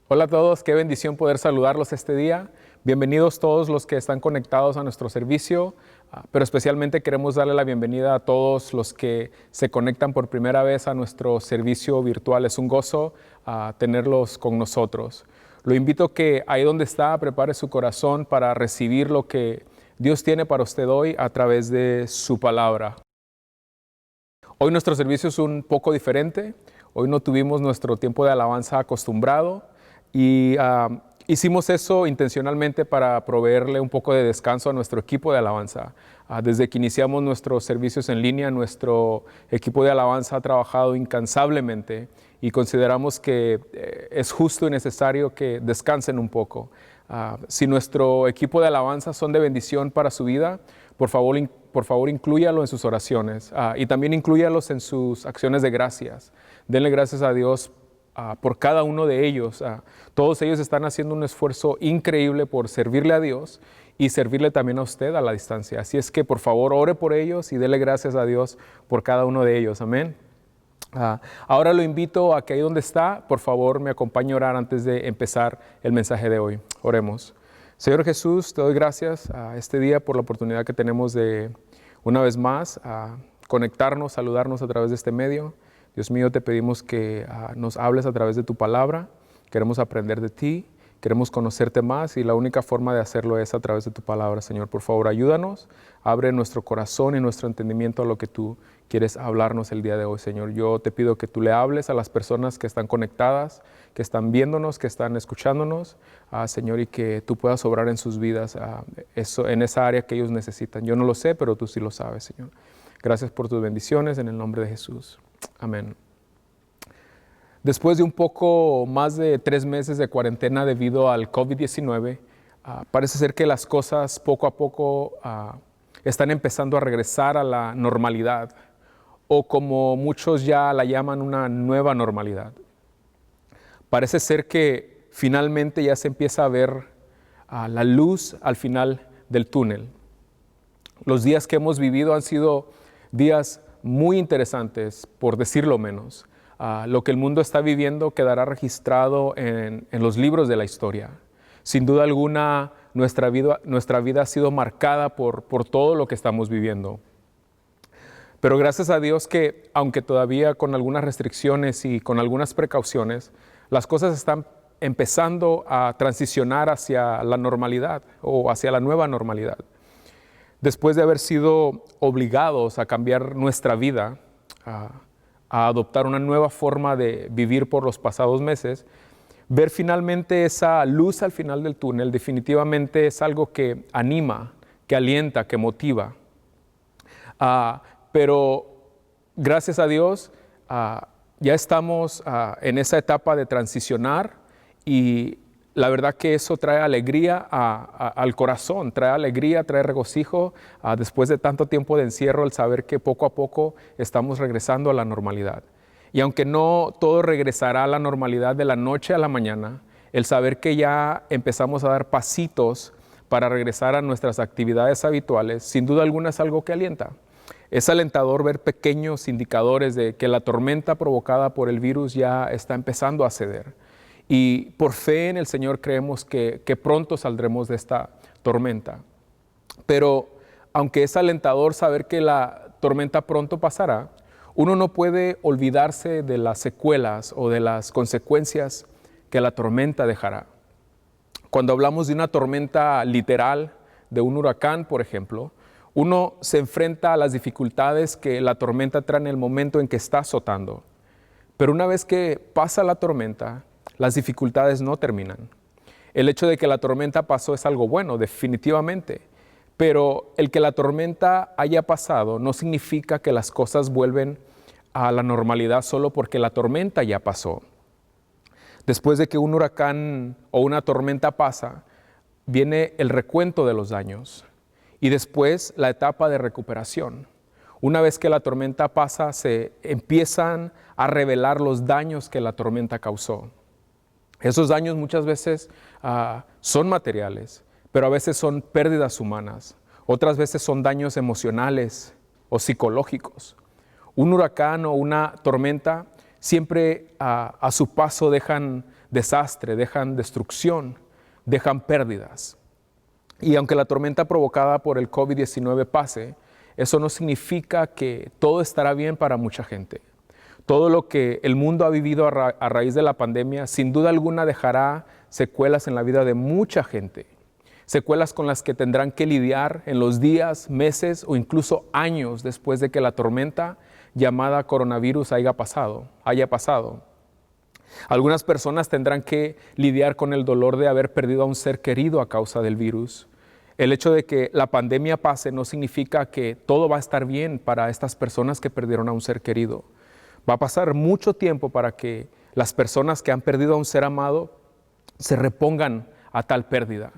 Hola a todos, qué bendición poder saludarlos este día. Bienvenidos todos los que están conectados a nuestro servicio, pero especialmente queremos darle la bienvenida a todos los que se conectan por primera vez a nuestro servicio virtual. Es un gozo tenerlos con nosotros. Lo invito que ahí donde está, prepare su corazón para recibir lo que Dios tiene para usted hoy a través de su palabra. Hoy nuestro servicio es un poco diferente. Hoy no tuvimos nuestro tiempo de alabanza acostumbrado. Y hicimos eso intencionalmente para proveerle un poco de descanso a nuestro equipo de alabanza. Desde que iniciamos nuestros servicios en línea, nuestro equipo de alabanza ha trabajado incansablemente y consideramos que es justo y necesario que descansen un poco. Si nuestro equipo de alabanza son de bendición para su vida, por favor inclúyalo en sus oraciones y también inclúyalos en sus acciones de gracias. Denle gracias a Dios por cada uno de ellos. Todos ellos están haciendo un esfuerzo increíble por servirle a Dios y servirle también a usted a la distancia. Así es que por favor ore por ellos y dele gracias a Dios por cada uno de ellos. Amén. Ahora lo invito a que ahí donde está, por favor me acompañe a orar antes de empezar el mensaje de hoy. Oremos. Señor Jesús, te doy gracias a este día por la oportunidad que tenemos de una vez más conectarnos, saludarnos a través de este medio. Dios mío, te pedimos que nos hables a través de tu palabra. Queremos aprender de ti, queremos conocerte más y la única forma de hacerlo es a través de tu palabra, Señor. Por favor, ayúdanos, abre nuestro corazón y nuestro entendimiento a lo que tú quieres hablarnos el día de hoy, Señor. Yo te pido que tú le hables a las personas que están conectadas, que están viéndonos, que están escuchándonos, Señor, y que tú puedas obrar en sus vidas en esa área que ellos necesitan. Yo no lo sé, pero tú sí lo sabes, Señor. Gracias por tus bendiciones en el nombre de Jesús. Amén. Después de un poco más de 3 meses de cuarentena debido al COVID-19, parece ser que las cosas poco a poco están empezando a regresar a la normalidad, o como muchos ya la llaman, una nueva normalidad. Parece ser que finalmente ya se empieza a ver la luz al final del túnel. Los días que hemos vivido han sido días muy interesantes, por decirlo menos. Lo que el mundo está viviendo quedará registrado en los libros de la historia. Sin duda alguna, nuestra vida ha sido marcada por todo lo que estamos viviendo. Pero gracias a Dios que, aunque todavía con algunas restricciones y con algunas precauciones, las cosas están empezando a transicionar hacia la normalidad o hacia la nueva normalidad. Después de haber sido obligados a cambiar nuestra vida, a adoptar una nueva forma de vivir por los pasados meses, ver finalmente esa luz al final del túnel definitivamente es algo que anima, que alienta, que motiva. Pero gracias a Dios ya estamos en esa etapa de transicionar y la verdad que eso trae alegría al corazón, trae alegría, trae regocijo después de tanto tiempo de encierro, el saber que poco a poco estamos regresando a la normalidad. Y aunque no todo regresará a la normalidad de la noche a la mañana, el saber que ya empezamos a dar pasitos para regresar a nuestras actividades habituales, sin duda alguna es algo que alienta. Es alentador ver pequeños indicadores de que la tormenta provocada por el virus ya está empezando a ceder. Y por fe en el Señor creemos que pronto saldremos de esta tormenta. Pero aunque es alentador saber que la tormenta pronto pasará, uno no puede olvidarse de las secuelas o de las consecuencias que la tormenta dejará. Cuando hablamos de una tormenta literal, de un huracán, por ejemplo, uno se enfrenta a las dificultades que la tormenta trae en el momento en que está azotando. Pero una vez que pasa la tormenta, las dificultades no terminan. El hecho de que la tormenta pasó es algo bueno, definitivamente. Pero el que la tormenta haya pasado no significa que las cosas vuelven a la normalidad solo porque la tormenta ya pasó. Después de que un huracán o una tormenta pasa, viene el recuento de los daños y después la etapa de recuperación. Una vez que la tormenta pasa, se empiezan a revelar los daños que la tormenta causó. Esos daños muchas veces son materiales, pero a veces son pérdidas humanas. Otras veces son daños emocionales o psicológicos. Un huracán o una tormenta siempre a su paso dejan desastre, dejan destrucción, dejan pérdidas. Y aunque la tormenta provocada por el COVID-19 pase, eso no significa que todo estará bien para mucha gente. Todo lo que el mundo ha vivido a raíz de la pandemia, sin duda alguna dejará secuelas en la vida de mucha gente. Secuelas con las que tendrán que lidiar en los días, meses o incluso años después de que la tormenta llamada coronavirus haya pasado. Algunas personas tendrán que lidiar con el dolor de haber perdido a un ser querido a causa del virus. El hecho de que la pandemia pase no significa que todo va a estar bien para estas personas que perdieron a un ser querido. Va a pasar mucho tiempo para que las personas que han perdido a un ser amado se repongan a tal pérdida.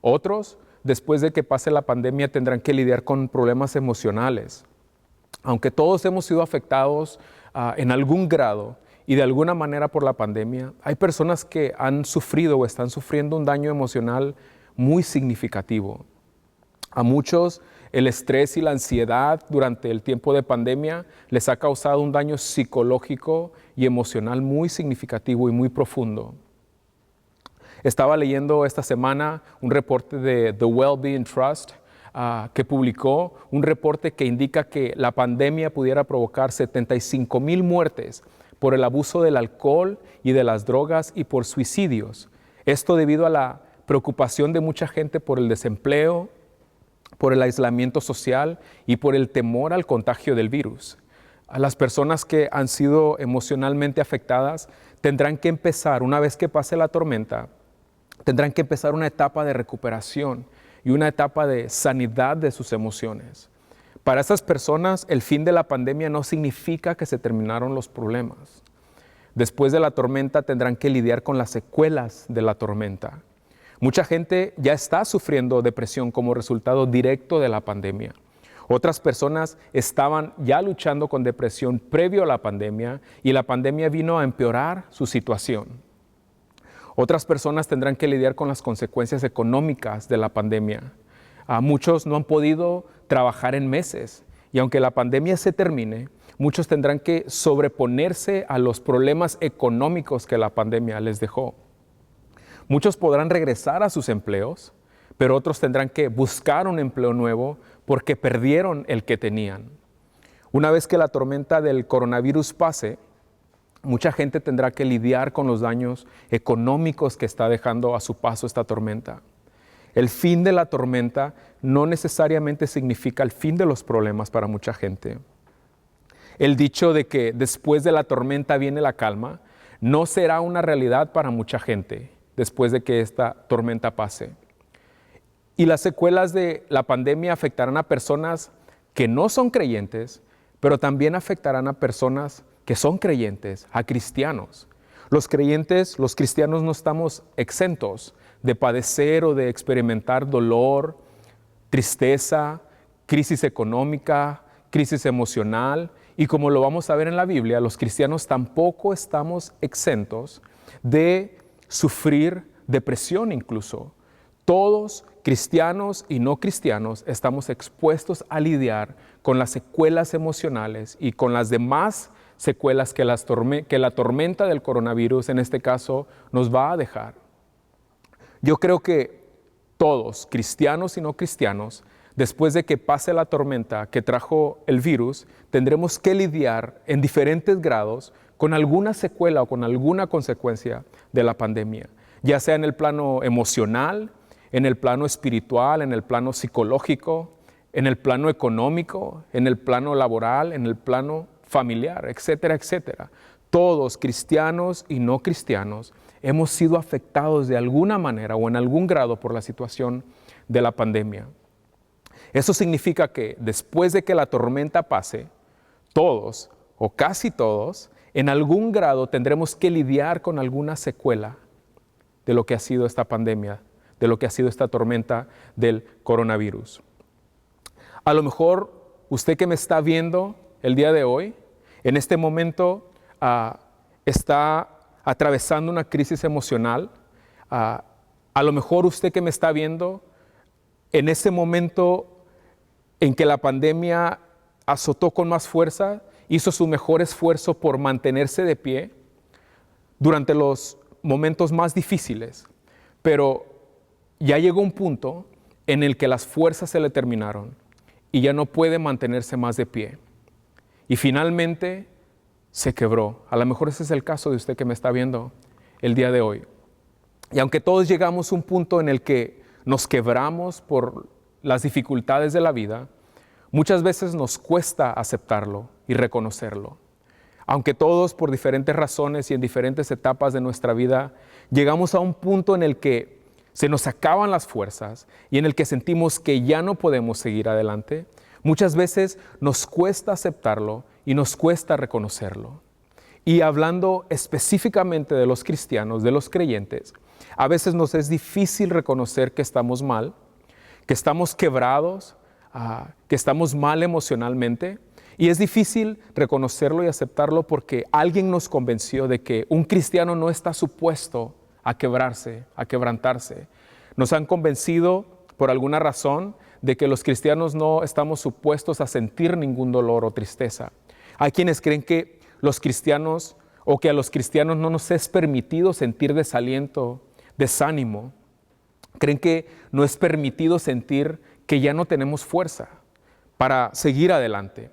Otros, después de que pase la pandemia, tendrán que lidiar con problemas emocionales. Aunque todos hemos sido afectados en algún grado y de alguna manera por la pandemia, hay personas que han sufrido o están sufriendo un daño emocional muy significativo. A muchos el estrés y la ansiedad durante el tiempo de pandemia les ha causado un daño psicológico y emocional muy significativo y muy profundo. Estaba leyendo esta semana un reporte de The Wellbeing Trust que publicó un reporte que indica que la pandemia pudiera provocar 75,000 muertes por el abuso del alcohol y de las drogas y por suicidios. Esto debido a la preocupación de mucha gente por el desempleo, por el aislamiento social y por el temor al contagio del virus. A las personas que han sido emocionalmente afectadas tendrán que empezar, una vez que pase la tormenta, tendrán que empezar una etapa de recuperación y una etapa de sanidad de sus emociones. Para esas personas, el fin de la pandemia no significa que se terminaron los problemas. Después de la tormenta tendrán que lidiar con las secuelas de la tormenta. Mucha gente ya está sufriendo depresión como resultado directo de la pandemia. Otras personas estaban ya luchando con depresión previo a la pandemia y la pandemia vino a empeorar su situación. Otras personas tendrán que lidiar con las consecuencias económicas de la pandemia. Muchos no han podido trabajar en meses y aunque la pandemia se termine, muchos tendrán que sobreponerse a los problemas económicos que la pandemia les dejó. Muchos podrán regresar a sus empleos, pero otros tendrán que buscar un empleo nuevo porque perdieron el que tenían. Una vez que la tormenta del coronavirus pase, mucha gente tendrá que lidiar con los daños económicos que está dejando a su paso esta tormenta. El fin de la tormenta no necesariamente significa el fin de los problemas para mucha gente. El dicho de que después de la tormenta viene la calma no será una realidad para mucha gente después de que esta tormenta pase. Y las secuelas de la pandemia afectarán a personas que no son creyentes, pero también afectarán a personas que son creyentes, a cristianos. Los cristianos no estamos exentos de padecer o de experimentar dolor, tristeza, crisis económica, crisis emocional. Y como lo vamos a ver en la Biblia, los cristianos tampoco estamos exentos de sufrir depresión incluso. Todos, cristianos y no cristianos, estamos expuestos a lidiar con las secuelas emocionales y con las demás secuelas que la tormenta del coronavirus, en este caso, nos va a dejar. Yo creo que todos, cristianos y no cristianos, después de que pase la tormenta que trajo el virus, tendremos que lidiar en diferentes grados con alguna secuela o con alguna consecuencia de la pandemia, ya sea en el plano emocional, en el plano espiritual, en el plano psicológico, en el plano económico, en el plano laboral, en el plano familiar, etcétera, etcétera. Todos, cristianos y no cristianos, hemos sido afectados de alguna manera o en algún grado por la situación de la pandemia. Eso significa que después de que la tormenta pase, todos o casi todos, en algún grado tendremos que lidiar con alguna secuela de lo que ha sido esta pandemia, de lo que ha sido esta tormenta del coronavirus. A lo mejor usted que me está viendo el día de hoy, en este momento está atravesando una crisis emocional. A lo mejor usted que me está viendo, en ese momento en que la pandemia azotó con más fuerza, hizo su mejor esfuerzo por mantenerse de pie durante los momentos más difíciles, pero ya llegó un punto en el que las fuerzas se le terminaron y ya no puede mantenerse más de pie. Y finalmente se quebró. A lo mejor ese es el caso de usted que me está viendo el día de hoy. Y aunque todos llegamos a un punto en el que nos quebramos por las dificultades de la vida, muchas veces nos cuesta aceptarlo y reconocerlo. Aunque todos por diferentes razones y en diferentes etapas de nuestra vida llegamos a un punto en el que se nos acaban las fuerzas y en el que sentimos que ya no podemos seguir adelante, muchas veces nos cuesta aceptarlo y nos cuesta reconocerlo. Y hablando específicamente de los cristianos, de los creyentes, a veces nos es difícil reconocer que estamos mal, que estamos quebrados, que estamos mal emocionalmente. Y es difícil reconocerlo y aceptarlo porque alguien nos convenció de que un cristiano no está supuesto a quebrarse, a quebrantarse. Nos han convencido por alguna razón de que los cristianos no estamos supuestos a sentir ningún dolor o tristeza. Hay quienes creen que los cristianos o que a los cristianos no nos es permitido sentir desaliento, desánimo. Creen que no es permitido sentir que ya no tenemos fuerza para seguir adelante.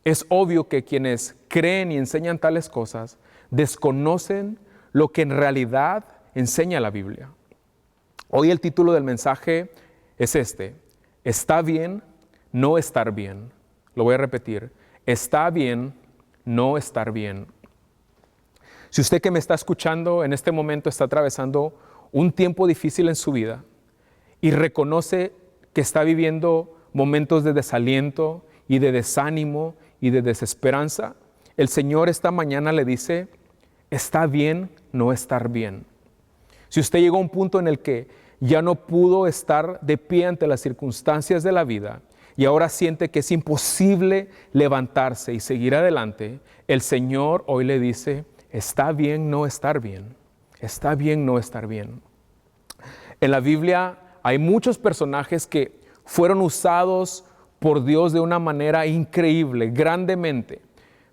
Es obvio que quienes creen y enseñan tales cosas desconocen lo que en realidad enseña la Biblia. Hoy el título del mensaje es este: está bien no estar bien. Lo voy a repetir: está bien no estar bien. Si usted que me está escuchando en este momento está atravesando un tiempo difícil en su vida y reconoce que está viviendo momentos de desaliento y de desánimo y de desesperanza, el Señor esta mañana le dice: está bien no estar bien. Si usted llegó a un punto en el que ya no pudo estar de pie ante las circunstancias de la vida y ahora siente que es imposible levantarse y seguir adelante, el Señor hoy le dice: está bien no estar bien. Está bien no estar bien. En la Biblia hay muchos personajes que fueron usados por Dios de una manera increíble, grandemente,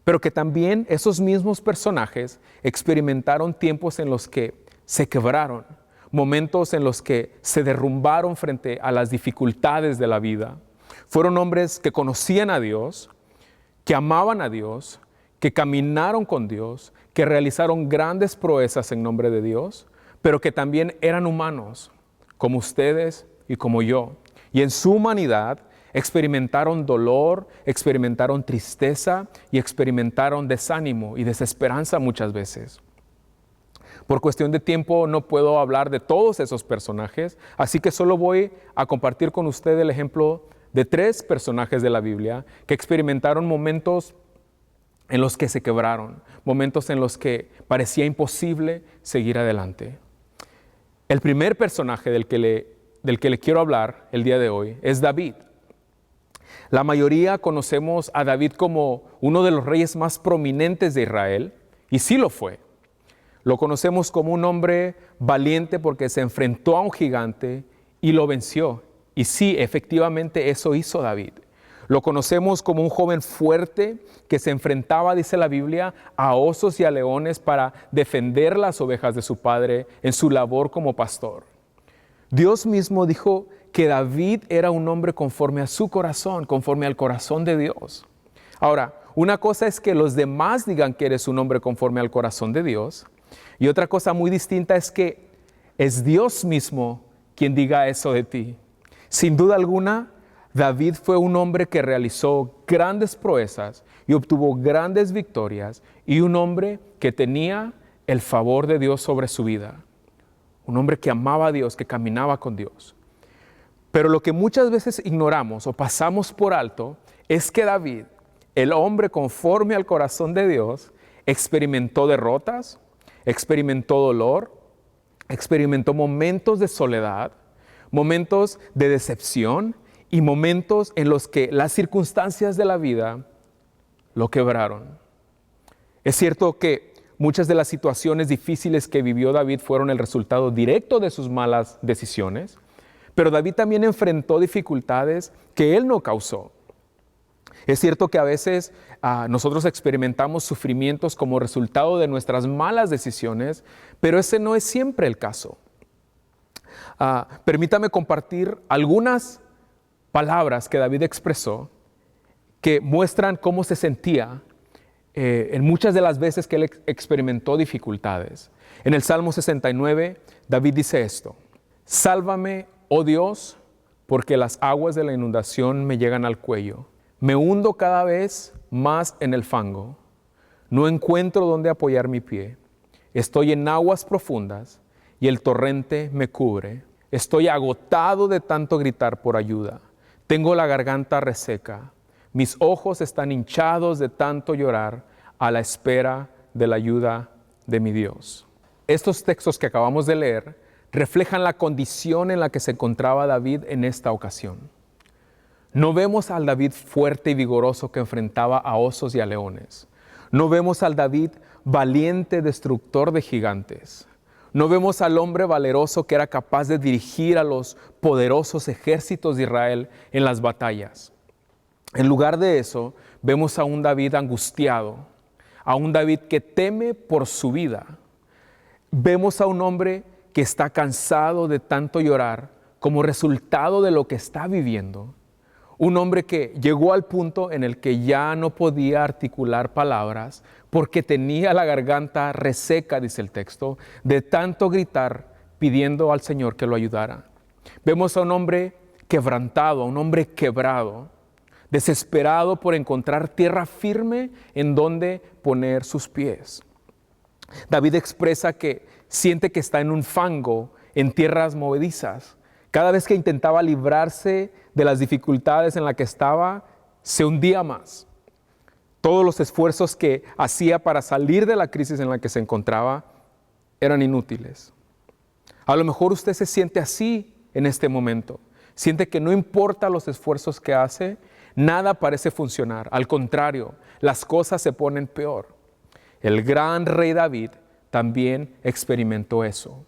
pero que también esos mismos personajes experimentaron tiempos en los que se quebraron, momentos en los que se derrumbaron frente a las dificultades de la vida. Fueron hombres que conocían a Dios, que amaban a Dios, que caminaron con Dios, que realizaron grandes proezas en nombre de Dios, pero que también eran humanos, como ustedes y como yo. Y en su humanidad experimentaron dolor, experimentaron tristeza y experimentaron desánimo y desesperanza muchas veces. Por cuestión de tiempo no puedo hablar de todos esos personajes, así que solo voy a compartir con usted el ejemplo de 3 personajes de la Biblia que experimentaron momentos en los que se quebraron, momentos en los que parecía imposible seguir adelante. El primer personaje del que le quiero hablar el día de hoy es David. La mayoría conocemos a David como uno de los reyes más prominentes de Israel, y sí lo fue. Lo conocemos como un hombre valiente porque se enfrentó a un gigante y lo venció. Y sí, efectivamente eso hizo David. Lo conocemos como un joven fuerte que se enfrentaba, dice la Biblia, a osos y a leones para defender las ovejas de su padre en su labor como pastor. Dios mismo dijo que David era un hombre conforme a su corazón, conforme al corazón de Dios. Ahora, una cosa es que los demás digan que eres un hombre conforme al corazón de Dios, y otra cosa muy distinta es que es Dios mismo quien diga eso de ti. Sin duda alguna, David fue un hombre que realizó grandes proezas y obtuvo grandes victorias, y un hombre que tenía el favor de Dios sobre su vida. Un hombre que amaba a Dios, que caminaba con Dios. Pero lo que muchas veces ignoramos o pasamos por alto es que David, el hombre conforme al corazón de Dios, experimentó derrotas, experimentó dolor, experimentó momentos de soledad, momentos de decepción y momentos en los que las circunstancias de la vida lo quebraron. Es cierto que muchas de las situaciones difíciles que vivió David fueron el resultado directo de sus malas decisiones, pero David también enfrentó dificultades que él no causó. Es cierto que a veces nosotros experimentamos sufrimientos como resultado de nuestras malas decisiones, pero ese no es siempre el caso. Permítame compartir algunas palabras que David expresó que muestran cómo se sentía en muchas de las veces que él experimentó dificultades. En el Salmo 69, David dice esto: Sálvame, oh Dios, porque las aguas de la inundación me llegan al cuello. Me hundo cada vez más en el fango. No encuentro dónde apoyar mi pie. Estoy en aguas profundas y el torrente me cubre. Estoy agotado de tanto gritar por ayuda. Tengo la garganta reseca. Mis ojos están hinchados de tanto llorar a la espera de la ayuda de mi Dios. Estos textos que acabamos de leer reflejan la condición en la que se encontraba David en esta ocasión. No vemos al David fuerte y vigoroso que enfrentaba a osos y a leones. No vemos al David valiente, destructor de gigantes. No vemos al hombre valeroso que era capaz de dirigir a los poderosos ejércitos de Israel en las batallas. En lugar de eso, vemos a un David angustiado, a un David que teme por su vida. Vemos a un hombre que está cansado de tanto llorar como resultado de lo que está viviendo. Un hombre que llegó al punto en el que ya no podía articular palabras porque tenía la garganta reseca, dice el texto, de tanto gritar pidiendo al Señor que lo ayudara. Vemos a un hombre quebrantado, a un hombre quebrado, desesperado por encontrar tierra firme en donde poner sus pies. David expresa que siente que está en un fango, en tierras movedizas. Cada vez que intentaba librarse de las dificultades en las que estaba, se hundía más. Todos los esfuerzos que hacía para salir de la crisis en la que se encontraba eran inútiles. A lo mejor usted se siente así en este momento. Siente que no importa los esfuerzos que hace, nada parece funcionar. Al contrario, las cosas se ponen peor. El gran rey David también experimentó eso.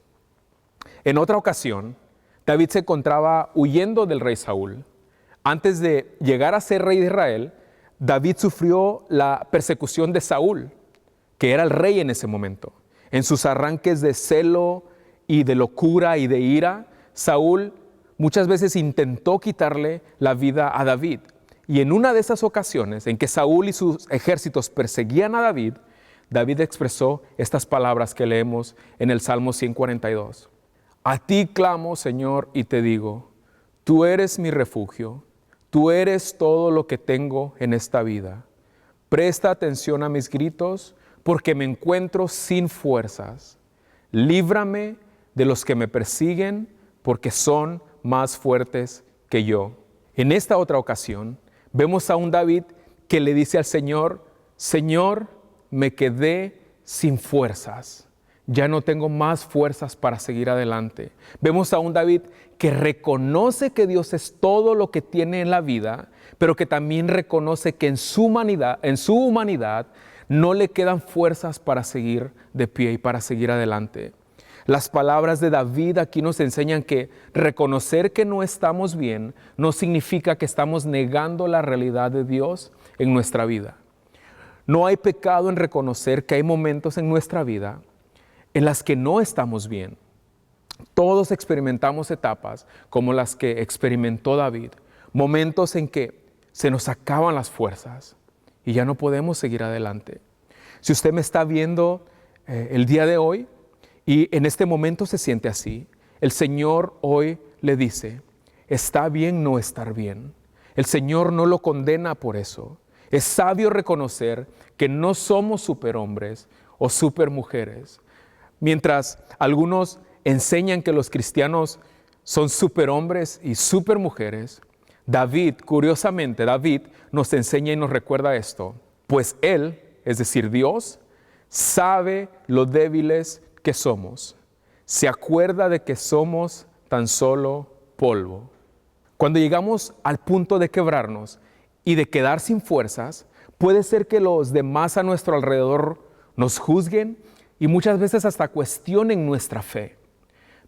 En otra ocasión, David se encontraba huyendo del rey Saúl. Antes de llegar a ser rey de Israel, David sufrió la persecución de Saúl, que era el rey en ese momento. En sus arranques de celo y de locura y de ira, Saúl muchas veces intentó quitarle la vida a David. Y en una de esas ocasiones en que Saúl y sus ejércitos perseguían a David, David expresó estas palabras que leemos en el Salmo 142. A ti clamo, Señor, y te digo, tú eres mi refugio, tú eres todo lo que tengo en esta vida. Presta atención a mis gritos, porque me encuentro sin fuerzas. Líbrame de los que me persiguen, porque son más fuertes que yo. En esta otra ocasión, vemos a un David que le dice al Señor, Señor, me quedé sin fuerzas. Ya no tengo más fuerzas para seguir adelante. Vemos a un David que reconoce que Dios es todo lo que tiene en la vida, pero que también reconoce que en su humanidad no le quedan fuerzas para seguir de pie y para seguir adelante. Las palabras de David aquí nos enseñan que reconocer que no estamos bien no significa que estamos negando la realidad de Dios en nuestra vida. No hay pecado en reconocer que hay momentos en nuestra vida en las que no estamos bien. Todos experimentamos etapas como las que experimentó David, momentos en que se nos acaban las fuerzas y ya no podemos seguir adelante. Si usted me está viendo el día de hoy y en este momento se siente así, el Señor hoy le dice, está bien no estar bien. El Señor no lo condena por eso. Es sabio reconocer que no somos superhombres o supermujeres. Mientras algunos enseñan que los cristianos son superhombres y supermujeres, David, curiosamente, David nos enseña y nos recuerda esto. Pues Él, es decir, Dios, sabe lo débiles que somos. Se acuerda de que somos tan solo polvo. Cuando llegamos al punto de quebrarnos y de quedar sin fuerzas, puede ser que los demás a nuestro alrededor nos juzguen y muchas veces hasta cuestionen nuestra fe.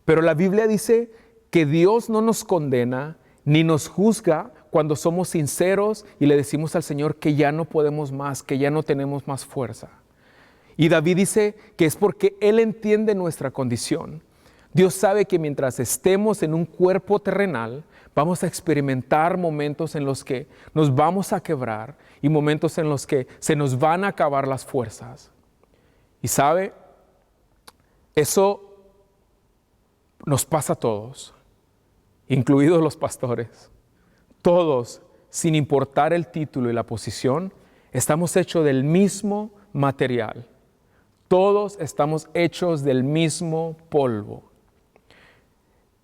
Pero la Biblia dice que Dios no nos condena ni nos juzga cuando somos sinceros y le decimos al Señor que ya no podemos más, que ya no tenemos más fuerza. Y David dice que es porque Él entiende nuestra condición. Dios sabe que mientras estemos en un cuerpo terrenal, vamos a experimentar momentos en los que nos vamos a quebrar y momentos en los que se nos van a acabar las fuerzas. Y sabe, eso nos pasa a todos, incluidos los pastores. Todos, sin importar el título y la posición, estamos hechos del mismo material. Todos estamos hechos del mismo polvo.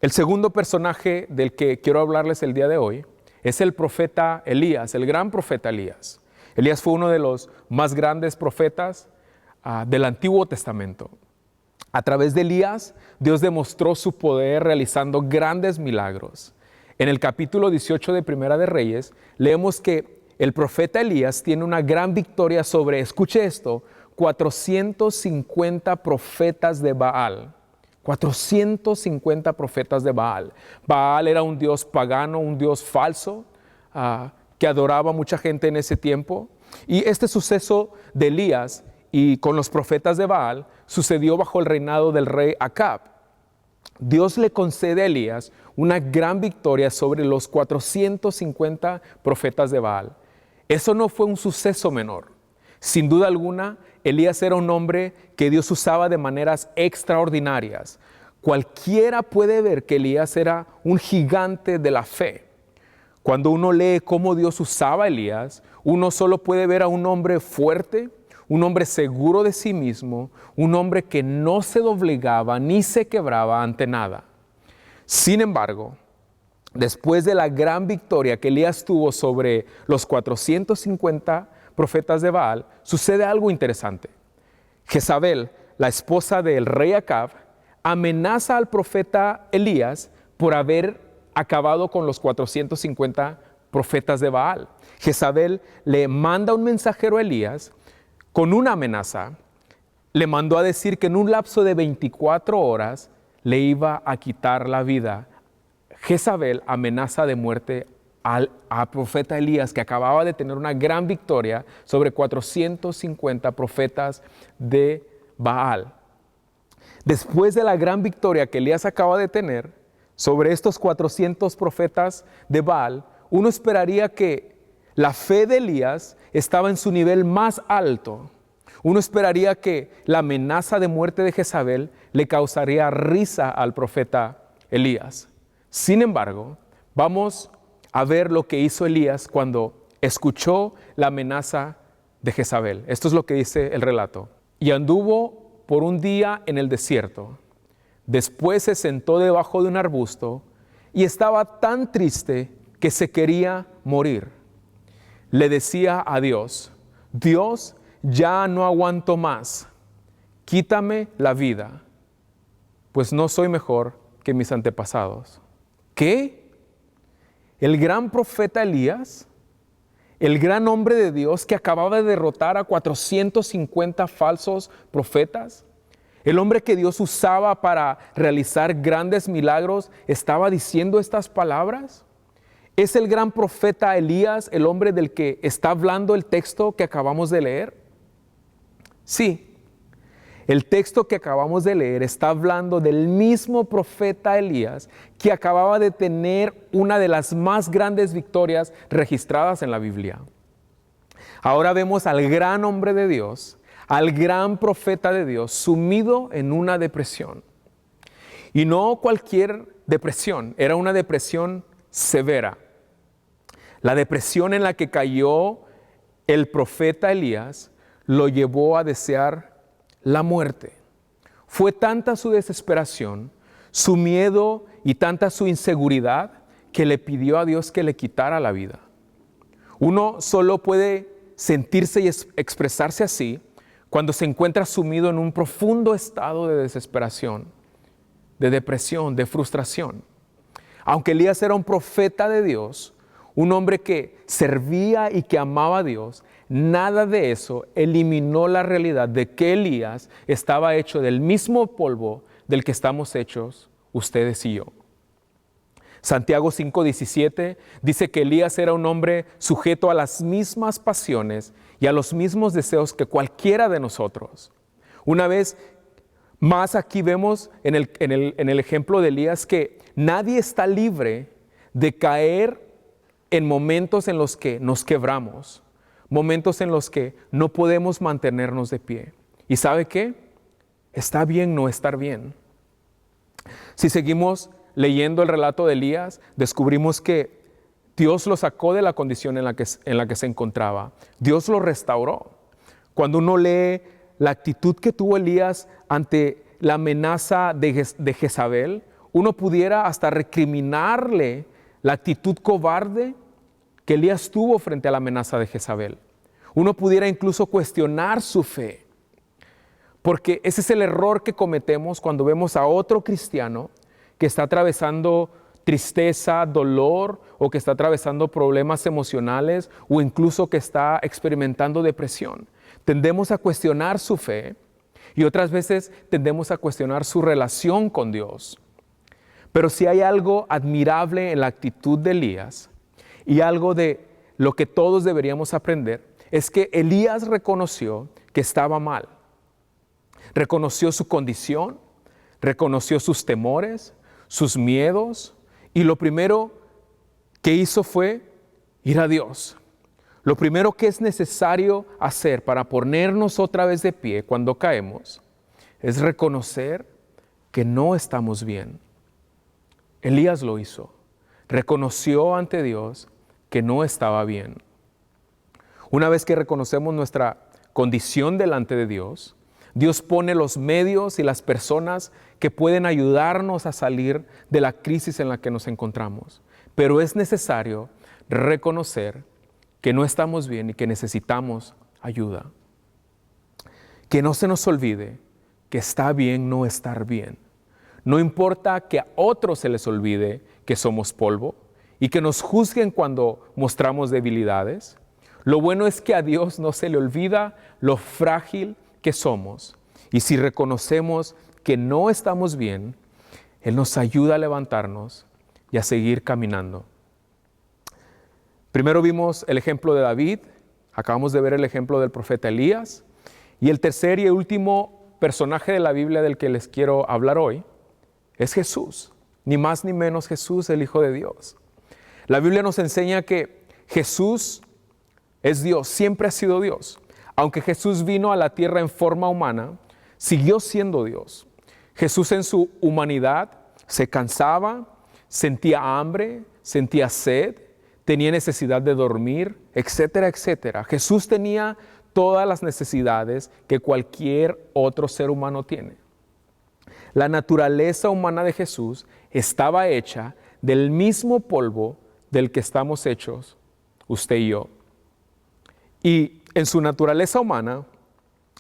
El segundo personaje del que quiero hablarles el día de hoy es el profeta Elías, el gran profeta Elías. Elías fue uno de los más grandes profetas del Antiguo Testamento. A través de Elías, Dios demostró su poder realizando grandes milagros. En el capítulo 18 de Primera de Reyes, leemos que el profeta Elías tiene una gran victoria sobre, escuche esto, 450 profetas de Baal. 450 profetas de Baal. Baal era un dios pagano, un dios falso, que adoraba a mucha gente en ese tiempo. Y este suceso de Elías y con los profetas de Baal sucedió bajo el reinado del rey Acab. Dios le concede a Elías una gran victoria sobre los 450 profetas de Baal. Eso no fue un suceso menor. Sin duda alguna, Elías era un hombre que Dios usaba de maneras extraordinarias. Cualquiera puede ver que Elías era un gigante de la fe. Cuando uno lee cómo Dios usaba a Elías, uno solo puede ver a un hombre fuerte, un hombre seguro de sí mismo, un hombre que no se doblegaba ni se quebraba ante nada. Sin embargo, después de la gran victoria que Elías tuvo sobre los 450 profetas de Baal, sucede algo interesante. Jezabel, la esposa del rey Acab, amenaza al profeta Elías por haber acabado con los 450 profetas de Baal. Jezabel le manda un mensajero a Elías con una amenaza. Le mandó a decir que en un lapso de 24 horas le iba a quitar la vida. Jezabel amenaza de muerte al profeta Elías, que acababa de tener una gran victoria sobre 450 profetas de Baal. Después de la gran victoria que Elías acaba de tener sobre estos 400 profetas de Baal, uno esperaría que la fe de Elías estaba en su nivel más alto. Uno esperaría que la amenaza de muerte de Jezabel le causaría risa al profeta Elías. Sin embargo, vamos a ver lo que hizo Elías cuando escuchó la amenaza de Jezabel. Esto es lo que dice el relato. Y anduvo por un día en el desierto. Después se sentó debajo de un arbusto y estaba tan triste que se quería morir. Le decía a Dios: Dios, ya no aguanto más. Quítame la vida, pues no soy mejor que mis antepasados. ¿Qué? El gran profeta Elías, el gran hombre de Dios que acababa de derrotar a 450 falsos profetas, el hombre que Dios usaba para realizar grandes milagros, estaba diciendo estas palabras. ¿Es el gran profeta Elías el hombre del que está hablando el texto que acabamos de leer? Sí. El texto que acabamos de leer está hablando del mismo profeta Elías que acababa de tener una de las más grandes victorias registradas en la Biblia. Ahora vemos al gran hombre de Dios, al gran profeta de Dios, sumido en una depresión. Y no cualquier depresión, era una depresión severa. La depresión en la que cayó el profeta Elías lo llevó a desear la muerte. Fue tanta su desesperación, su miedo y tanta su inseguridad que le pidió a Dios que le quitara la vida. Uno solo puede sentirse y expresarse así cuando se encuentra sumido en un profundo estado de desesperación, de depresión, de frustración. Aunque Elías era un profeta de Dios, un hombre que servía y que amaba a Dios, nada de eso eliminó la realidad de que Elías estaba hecho del mismo polvo del que estamos hechos ustedes y yo. Santiago 5:17 dice que Elías era un hombre sujeto a las mismas pasiones y a los mismos deseos que cualquiera de nosotros. Una vez más aquí vemos en el ejemplo de Elías que nadie está libre de caer en momentos en los que nos quebramos, momentos en los que no podemos mantenernos de pie. ¿Y sabe qué? Está bien no estar bien. Si seguimos leyendo el relato de Elías, descubrimos que Dios lo sacó de la condición en la que se encontraba. Dios lo restauró. Cuando uno lee la actitud que tuvo Elías ante la amenaza de Jezabel, uno pudiera hasta recriminarle la actitud cobarde que Elías tuvo frente a la amenaza de Jezabel. Uno pudiera incluso cuestionar su fe, porque ese es el error que cometemos cuando vemos a otro cristiano que está atravesando tristeza, dolor, o que está atravesando problemas emocionales, o incluso que está experimentando depresión. Tendemos a cuestionar su fe y otras veces tendemos a cuestionar su relación con Dios. Pero si hay algo admirable en la actitud de Elías y algo de lo que todos deberíamos aprender, es que Elías reconoció que estaba mal. Reconoció su condición, reconoció sus temores, sus miedos, y lo primero que hizo fue ir a Dios. Lo primero que es necesario hacer para ponernos otra vez de pie cuando caemos es reconocer que no estamos bien. Elías lo hizo. Reconoció ante Dios que no estaba bien. Una vez que reconocemos nuestra condición delante de Dios, Dios pone los medios y las personas que pueden ayudarnos a salir de la crisis en la que nos encontramos. Pero es necesario reconocer que no estamos bien y que necesitamos ayuda. Que no se nos olvide que está bien no estar bien. No importa que a otros se les olvide que somos polvo y que nos juzguen cuando mostramos debilidades. Lo bueno es que a Dios no se le olvida lo frágil que somos. Y si reconocemos que no estamos bien, Él nos ayuda a levantarnos y a seguir caminando. Primero vimos el ejemplo de David, acabamos de ver el ejemplo del profeta Elías, y el tercer y último personaje de la Biblia del que les quiero hablar hoy es Jesús, ni más ni menos Jesús, el Hijo de Dios. La Biblia nos enseña que Jesús es Dios, siempre ha sido Dios. Aunque Jesús vino a la tierra en forma humana, siguió siendo Dios. Jesús en su humanidad se cansaba, sentía hambre, sentía sed, tenía necesidad de dormir, etcétera, etcétera. Jesús tenía todas las necesidades que cualquier otro ser humano tiene. La naturaleza humana de Jesús estaba hecha del mismo polvo del que estamos hechos usted y yo. Y en su naturaleza humana,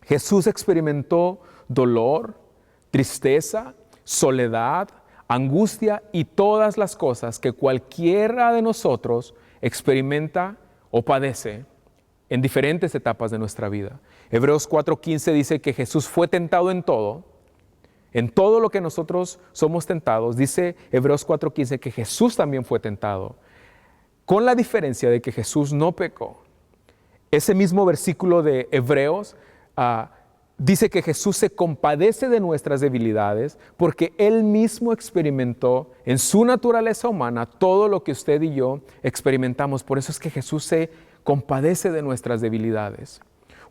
Jesús experimentó dolor, tristeza, soledad, angustia y todas las cosas que cualquiera de nosotros experimenta o padece en diferentes etapas de nuestra vida. Hebreos 4:15 dice que Jesús fue tentado en todo lo que nosotros somos tentados. Dice Hebreos 4:15 que Jesús también fue tentado, con la diferencia de que Jesús no pecó. Ese mismo versículo de Hebreos dice que Jesús se compadece de nuestras debilidades porque Él mismo experimentó en su naturaleza humana todo lo que usted y yo experimentamos. Por eso es que Jesús se compadece de nuestras debilidades.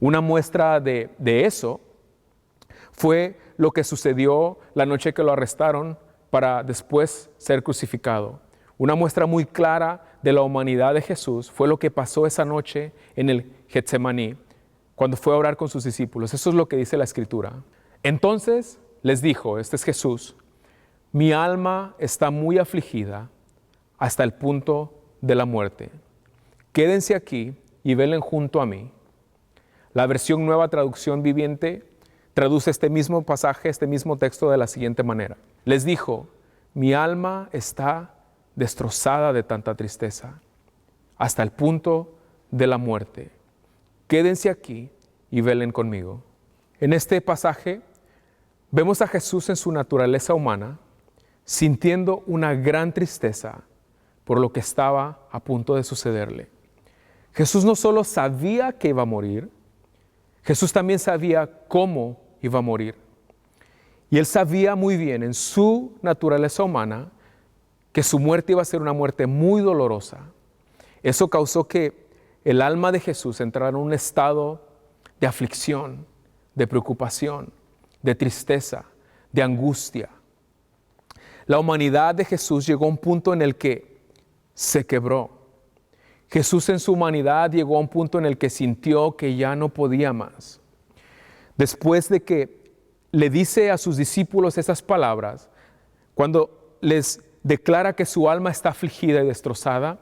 Una muestra de eso fue lo que sucedió la noche que lo arrestaron para después ser crucificado. Una muestra muy clara de la humanidad de Jesús fue lo que pasó esa noche en el Getsemaní, cuando fue a orar con sus discípulos. Eso es lo que dice la Escritura. Entonces les dijo, este es Jesús, mi alma está muy afligida hasta el punto de la muerte. Quédense aquí y velen junto a mí. La versión Nueva Traducción Viviente traduce este mismo pasaje, este mismo texto de la siguiente manera. Les dijo, mi alma está destrozada de tanta tristeza, hasta el punto de la muerte. Quédense aquí y velen conmigo. En este pasaje vemos a Jesús en su naturaleza humana, sintiendo una gran tristeza por lo que estaba a punto de sucederle. Jesús no solo sabía que iba a morir, Jesús también sabía cómo iba a morir. Y Él sabía muy bien en su naturaleza humana que su muerte iba a ser una muerte muy dolorosa. Eso causó que el alma de Jesús entrara en un estado de aflicción, de preocupación, de tristeza, de angustia. La humanidad de Jesús llegó a un punto en el que se quebró. Jesús en su humanidad llegó a un punto en el que sintió que ya no podía más. Después de que le dice a sus discípulos esas palabras, cuando les declara que su alma está afligida y destrozada,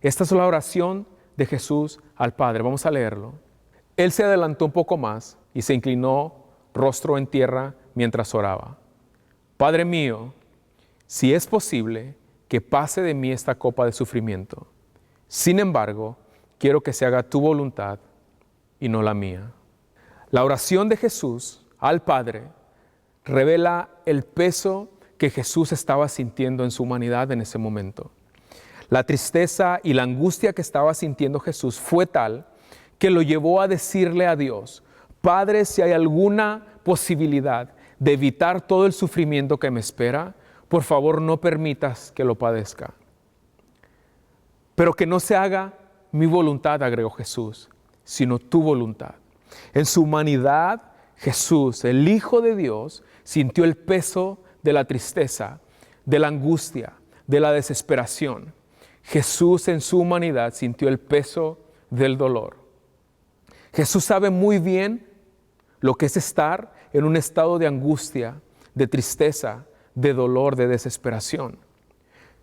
esta es la oración de Jesús al Padre. Vamos a leerlo. Él se adelantó un poco más y se inclinó rostro en tierra mientras oraba. Padre mío, si es posible, que pase de mí esta copa de sufrimiento. Sin embargo, quiero que se haga tu voluntad y no la mía. La oración de Jesús al Padre revela el peso que Jesús estaba sintiendo en su humanidad en ese momento. La tristeza y la angustia que estaba sintiendo Jesús fue tal que lo llevó a decirle a Dios: Padre, si hay alguna posibilidad de evitar todo el sufrimiento que me espera, por favor no permitas que lo padezca. Pero que no se haga mi voluntad, agregó Jesús, sino tu voluntad. En su humanidad, Jesús, el Hijo de Dios, sintió el peso de la tristeza, de la angustia, de la desesperación. Jesús en su humanidad sintió el peso del dolor. Jesús sabe muy bien lo que es estar en un estado de angustia, de tristeza, de dolor, de desesperación.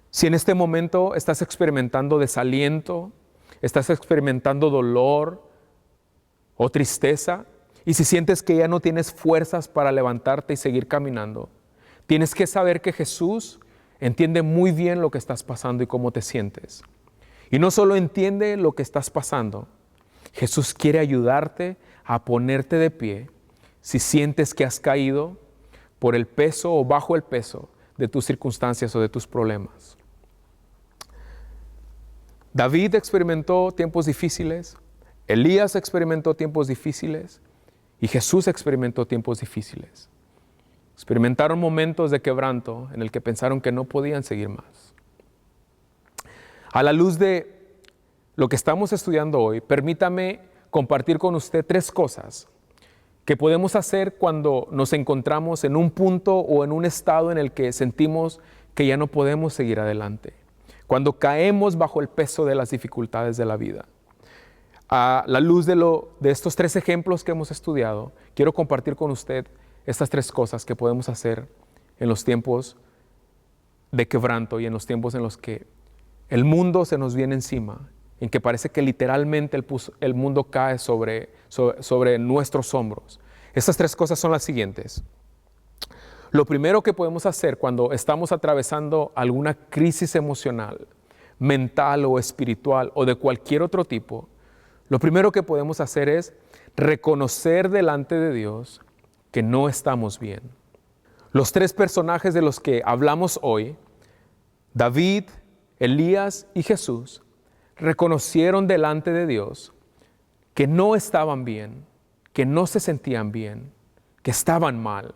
Si en este momento estás experimentando desaliento, estás experimentando dolor o tristeza, y si sientes que ya no tienes fuerzas para levantarte y seguir caminando, tienes que saber que Jesús entiende muy bien lo que estás pasando y cómo te sientes. Y no solo entiende lo que estás pasando, Jesús quiere ayudarte a ponerte de pie si sientes que has caído por el peso o bajo el peso de tus circunstancias o de tus problemas. David experimentó tiempos difíciles, Elías experimentó tiempos difíciles y Jesús experimentó tiempos difíciles. Experimentaron momentos de quebranto en el que pensaron que no podían seguir más. A la luz de lo que estamos estudiando hoy, permítame compartir con usted 3 cosas que podemos hacer cuando nos encontramos en un punto o en un estado en el que sentimos que ya no podemos seguir adelante. Cuando caemos bajo el peso de las dificultades de la vida. A la luz de estos 3 ejemplos que hemos estudiado, quiero compartir con usted estas 3 cosas que podemos hacer en los tiempos de quebranto y en los tiempos en los que el mundo se nos viene encima, en que parece que literalmente el mundo cae sobre nuestros hombros. Estas 3 cosas son las siguientes. Lo primero que podemos hacer cuando estamos atravesando alguna crisis emocional, mental o espiritual o de cualquier otro tipo, lo primero que podemos hacer es reconocer delante de Dios que no estamos bien. Los 3 personajes de los que hablamos hoy, David, Elías y Jesús, reconocieron delante de Dios que no estaban bien, que no se sentían bien, que estaban mal.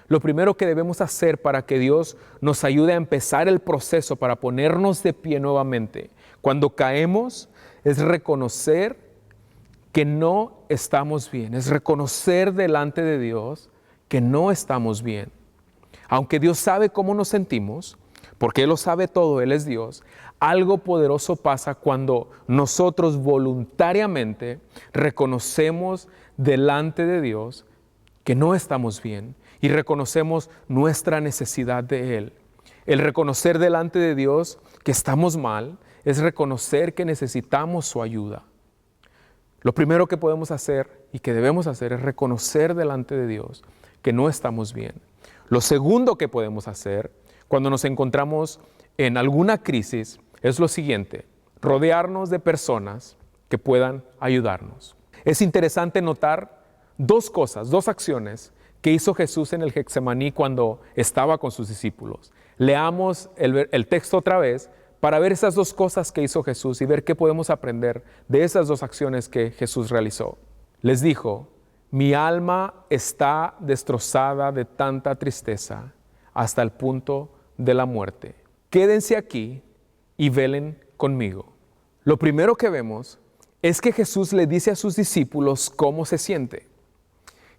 Lo primero que debemos hacer para que Dios nos ayude a empezar el proceso para ponernos de pie nuevamente cuando caemos es reconocer que no estamos bien, es reconocer delante de Dios que no estamos bien. Aunque Dios sabe cómo nos sentimos, porque Él lo sabe todo, Él es Dios, algo poderoso pasa cuando nosotros voluntariamente reconocemos delante de Dios que no estamos bien y reconocemos nuestra necesidad de Él. El reconocer delante de Dios que estamos mal es reconocer que necesitamos su ayuda. Lo primero que podemos hacer y que debemos hacer es reconocer delante de Dios que no estamos bien. Lo segundo que podemos hacer cuando nos encontramos en alguna crisis es lo siguiente: rodearnos de personas que puedan ayudarnos. Es interesante notar 2 cosas, 2 acciones ¿Qué hizo Jesús en el Getsemaní cuando estaba con sus discípulos? Leamos el texto otra vez para ver esas dos cosas que hizo Jesús y ver qué podemos aprender de esas dos acciones que Jesús realizó. Les dijo: mi alma está destrozada de tanta tristeza hasta el punto de la muerte. Quédense aquí y velen conmigo. Lo primero que vemos es que Jesús le dice a sus discípulos cómo se siente.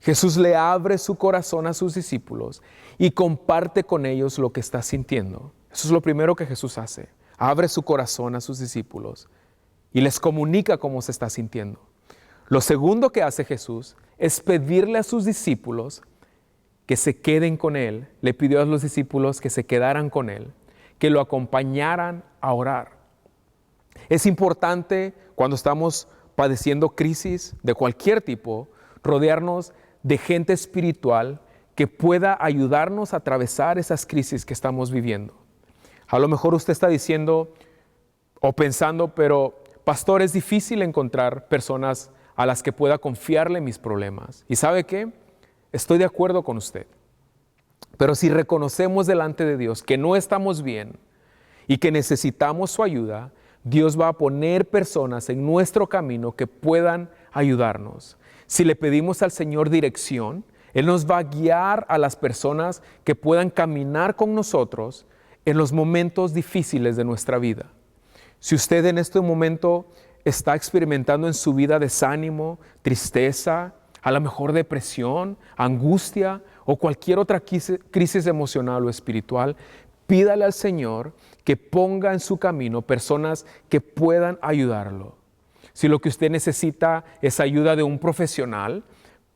Jesús le abre su corazón a sus discípulos y comparte con ellos lo que está sintiendo. Eso es lo primero que Jesús hace. Abre su corazón a sus discípulos y les comunica cómo se está sintiendo. Lo segundo que hace Jesús es pedirle a sus discípulos que se queden con Él. Le pidió a los discípulos que se quedaran con Él, que lo acompañaran a orar. Es importante cuando estamos padeciendo crisis de cualquier tipo, rodearnos de gente espiritual que pueda ayudarnos a atravesar esas crisis que estamos viviendo. A lo mejor usted está diciendo o pensando, pero pastor, es difícil encontrar personas a las que pueda confiarle mis problemas. ¿Y sabe qué? Estoy de acuerdo con usted. Pero si reconocemos delante de Dios que no estamos bien y que necesitamos su ayuda, Dios va a poner personas en nuestro camino que puedan ayudarnos. Si le pedimos al Señor dirección, Él nos va a guiar a las personas que puedan caminar con nosotros en los momentos difíciles de nuestra vida. Si usted en este momento está experimentando en su vida desánimo, tristeza, a lo mejor depresión, angustia o cualquier otra crisis emocional o espiritual, pídale al Señor que ponga en su camino personas que puedan ayudarlo. Si lo que usted necesita es ayuda de un profesional,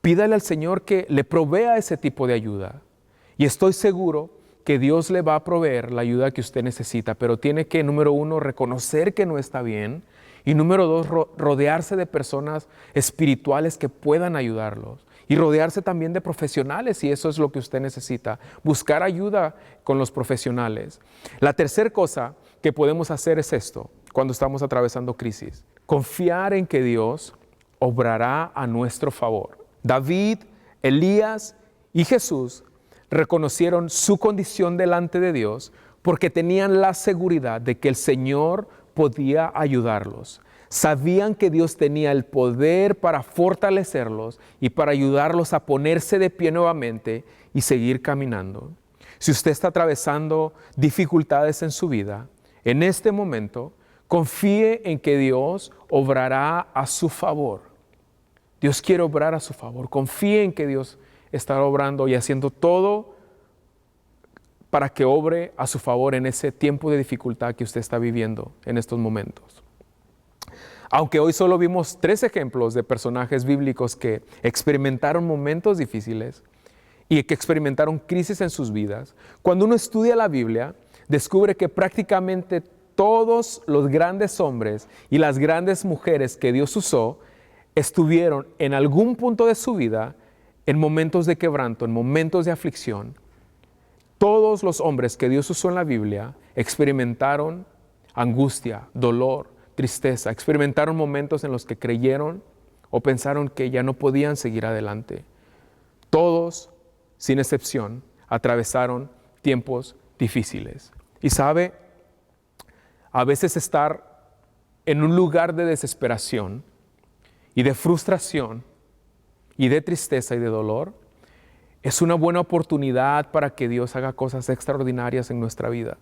pídale al Señor que le provea ese tipo de ayuda. Y estoy seguro que Dios le va a proveer la ayuda que usted necesita, pero tiene que, número uno, reconocer que no está bien, y número dos, rodearse de personas espirituales que puedan ayudarlos. Y rodearse también de profesionales, si eso es lo que usted necesita. Buscar ayuda con los profesionales. La tercera cosa que podemos hacer es esto, cuando estamos atravesando crisis. Confiar en que Dios obrará a nuestro favor. David, Elías y Jesús reconocieron su condición delante de Dios porque tenían la seguridad de que el Señor podía ayudarlos. Sabían que Dios tenía el poder para fortalecerlos y para ayudarlos a ponerse de pie nuevamente y seguir caminando. Si usted está atravesando dificultades en su vida, en este momento, confíe en que Dios obrará a su favor. Dios quiere obrar a su favor. Confíe en que Dios está obrando y haciendo todo para que obre a su favor en ese tiempo de dificultad que usted está viviendo en estos momentos. Aunque hoy solo vimos 3 ejemplos de personajes bíblicos que experimentaron momentos difíciles y que experimentaron crisis en sus vidas, cuando uno estudia la Biblia, descubre que prácticamente todos los grandes hombres y las grandes mujeres que Dios usó estuvieron en algún punto de su vida en momentos de quebranto, en momentos de aflicción. Todos los hombres que Dios usó en la Biblia experimentaron angustia, dolor, tristeza, experimentaron momentos en los que creyeron o pensaron que ya no podían seguir adelante. Todos, sin excepción, atravesaron tiempos difíciles. Y sabe, a veces estar en un lugar de desesperación y de frustración y de tristeza y de dolor es una buena oportunidad para que Dios haga cosas extraordinarias en nuestra vida.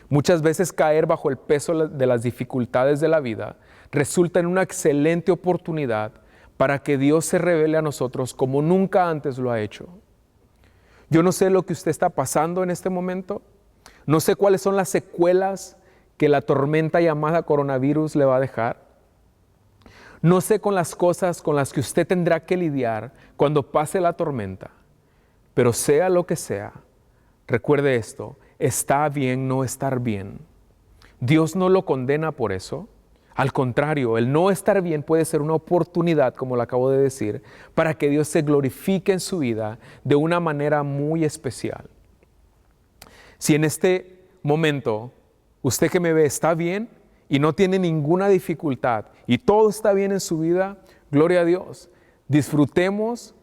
Muchas veces caer bajo el peso de las dificultades de la vida resulta en una excelente oportunidad para que Dios se revele a nosotros como nunca antes lo ha hecho. Yo no sé lo que usted está pasando en este momento, no sé cuáles son las secuelas que la tormenta llamada coronavirus le va a dejar. No sé con las cosas con las que usted tendrá que lidiar cuando pase la tormenta, pero sea lo que sea, recuerde esto, está bien no estar bien. Dios no lo condena por eso. Al contrario, el no estar bien puede ser una oportunidad, como lo acabo de decir, para que Dios se glorifique en su vida de una manera muy especial. Si en este momento usted que me ve está bien y no tiene ninguna dificultad y todo está bien en su vida, gloria a Dios. Disfrutemos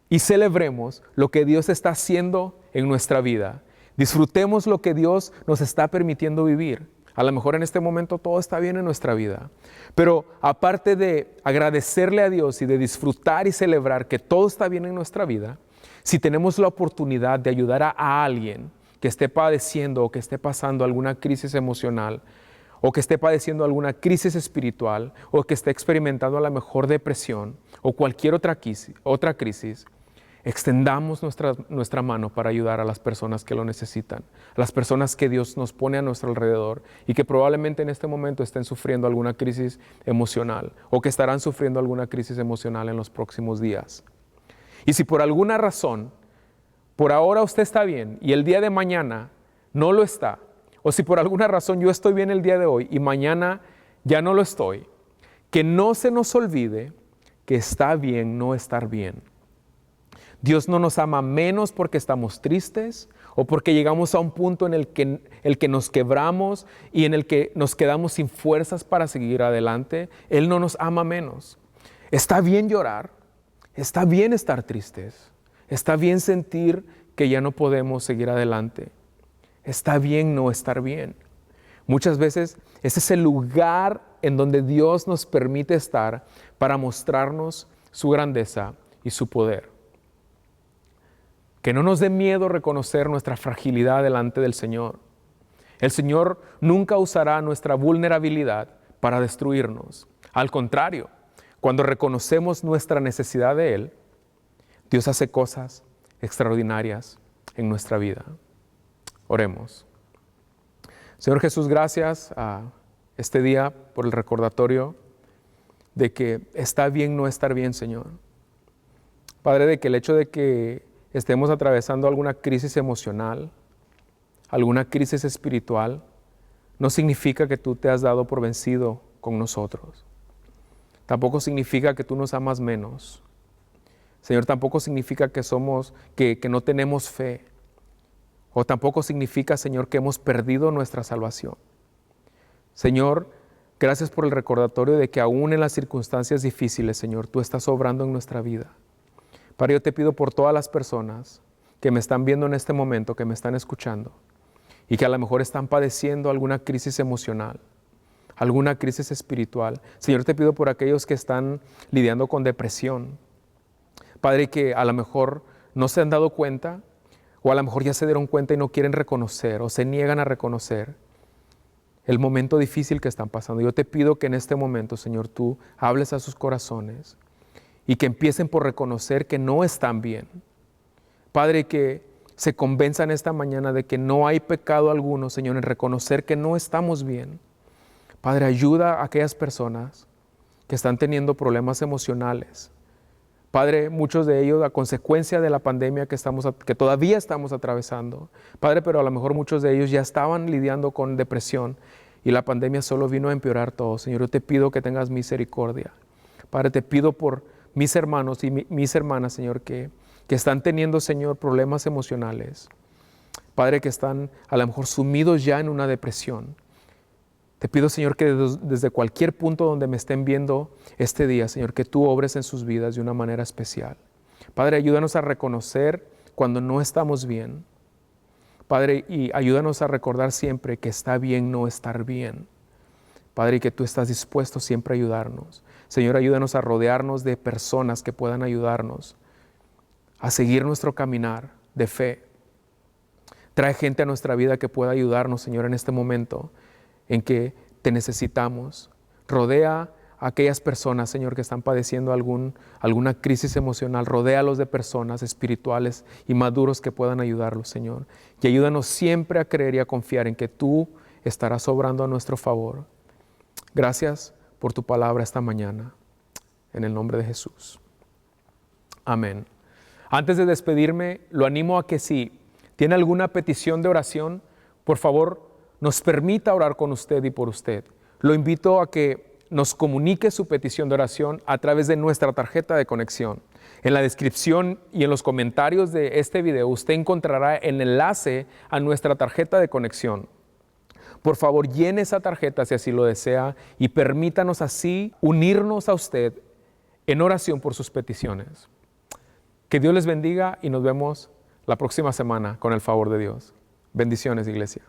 y celebremos lo que Dios está haciendo en nuestra vida. Disfrutemos lo que Dios nos está permitiendo vivir. A lo mejor en este momento todo está bien en nuestra vida, pero aparte de agradecerle a Dios y de disfrutar y celebrar que todo está bien en nuestra vida, si tenemos la oportunidad de ayudar a alguien que esté padeciendo o que esté pasando alguna crisis emocional, o que esté padeciendo alguna crisis espiritual, o que esté experimentando a lo mejor depresión o cualquier otra crisis, extendamos nuestra mano para ayudar a las personas que lo necesitan, a las personas que Dios nos pone a nuestro alrededor y que probablemente en este momento estén sufriendo alguna crisis emocional o que estarán sufriendo alguna crisis emocional en los próximos días. Y si por alguna razón, por ahora usted está bien y el día de mañana no lo está, o si por alguna razón yo estoy bien el día de hoy y mañana ya no lo estoy, que no se nos olvide que está bien no estar bien. Dios no nos ama menos porque estamos tristes o porque llegamos a un punto en el que nos quebramos y en el que nos quedamos sin fuerzas para seguir adelante. Él no nos ama menos. Está bien llorar, está bien estar tristes, está bien sentir que ya no podemos seguir adelante. Está bien no estar bien. Muchas veces ese es el lugar en donde Dios nos permite estar para mostrarnos su grandeza y su poder. Que no nos dé miedo reconocer nuestra fragilidad delante del Señor. El Señor nunca usará nuestra vulnerabilidad para destruirnos. Al contrario, cuando reconocemos nuestra necesidad de Él, Dios hace cosas extraordinarias en nuestra vida. Oremos. Señor Jesús, gracias a este día por el recordatorio de que está bien no estar bien, Señor. Padre, de que el hecho de que estemos atravesando alguna crisis emocional, alguna crisis espiritual, no significa que tú te has dado por vencido con nosotros. Tampoco significa que tú nos amas menos. Señor, tampoco significa que no tenemos fe. O tampoco significa, Señor, que hemos perdido nuestra salvación. Señor, gracias por el recordatorio de que aún en las circunstancias difíciles, Señor, tú estás obrando en nuestra vida. Padre, yo te pido por todas las personas que me están viendo en este momento, que me están escuchando y que a lo mejor están padeciendo alguna crisis emocional, alguna crisis espiritual. Señor, te pido por aquellos que están lidiando con depresión. Padre, que a lo mejor no se han dado cuenta o a lo mejor ya se dieron cuenta y no quieren reconocer o se niegan a reconocer el momento difícil que están pasando. Yo te pido que en este momento, Señor, tú hables a sus corazones y que empiecen por reconocer que no están bien. Padre, que se convenzan esta mañana de que no hay pecado alguno, Señor, en reconocer que no estamos bien. Padre, ayuda a aquellas personas que están teniendo problemas emocionales. Padre, muchos de ellos a consecuencia de la pandemia que todavía estamos atravesando. Padre, pero a lo mejor muchos de ellos ya estaban lidiando con depresión y la pandemia solo vino a empeorar todo. Señor, yo te pido que tengas misericordia. Padre, te pido por mis hermanos y mis hermanas, Señor, que están teniendo, Señor, problemas emocionales. Padre, que están a lo mejor sumidos ya en una depresión. Te pido, Señor, que desde cualquier punto donde me estén viendo este día, Señor, que tú obres en sus vidas de una manera especial. Padre, ayúdanos a reconocer cuando no estamos bien. Padre, y ayúdanos a recordar siempre que está bien no estar bien. Padre, y que tú estás dispuesto siempre a ayudarnos. Señor, ayúdanos a rodearnos de personas que puedan ayudarnos a seguir nuestro caminar de fe. Trae gente a nuestra vida que pueda ayudarnos, Señor, en este momento en que te necesitamos. Rodea a aquellas personas, Señor, que están padeciendo alguna crisis emocional. Rodéalos de personas espirituales y maduros que puedan ayudarlos, Señor. Y ayúdanos siempre a creer y a confiar en que tú estarás obrando a nuestro favor. Gracias por tu palabra esta mañana. En el nombre de Jesús. Amén. Antes de despedirme, lo animo a que si tiene alguna petición de oración, por favor, nos permita orar con usted y por usted. Lo invito a que nos comunique su petición de oración a través de nuestra tarjeta de conexión. En la descripción y en los comentarios de este video usted encontrará el enlace a nuestra tarjeta de conexión. Por favor, llene esa tarjeta si así lo desea y permítanos así unirnos a usted en oración por sus peticiones. Que Dios les bendiga y nos vemos la próxima semana con el favor de Dios. Bendiciones, iglesia.